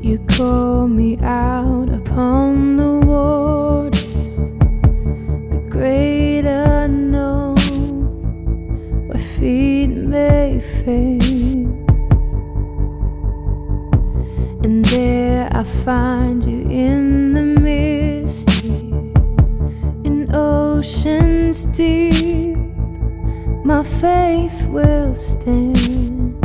You call me out upon the waters, the great unknown, where feet may fail. And there I find you in the mystery, in oceans deep. My faith will stand,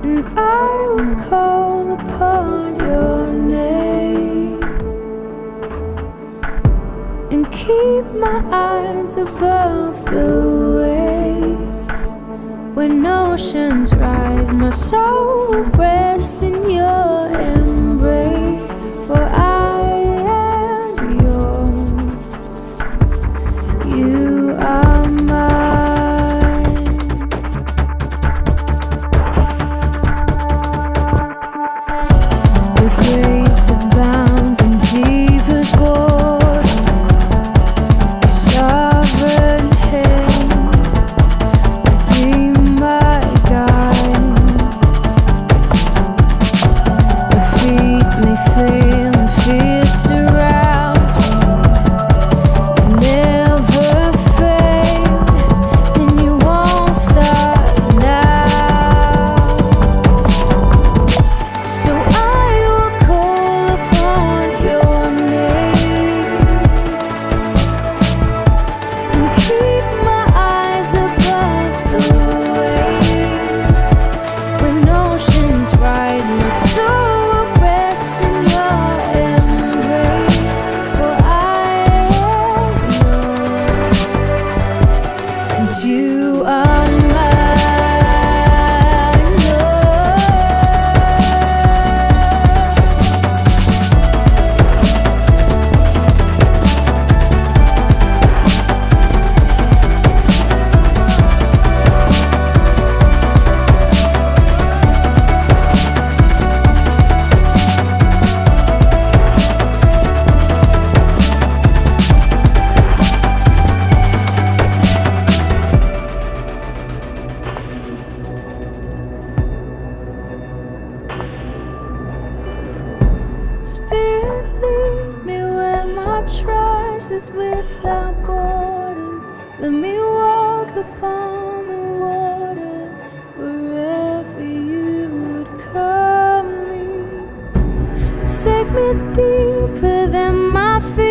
and I will call upon your name, and keep my eyes above the waves. When oceans rise, my soul will rest in your embrace, for I am yours, you are mine. Your grace abounds in deepest waters, your sovereign hand will be my guide. Your feet may fail and fear surrounds me. You never fail, and you won't start now. So I will call upon your name, and keep my eyes above the waves. When oceans rise, my soul will rest in your embrace, for I am yours, and you are mine, Lord. Spirit, lead me where my trust is without borders. Let me walk upon the waters wherever you would call me. Take me deeper than my feet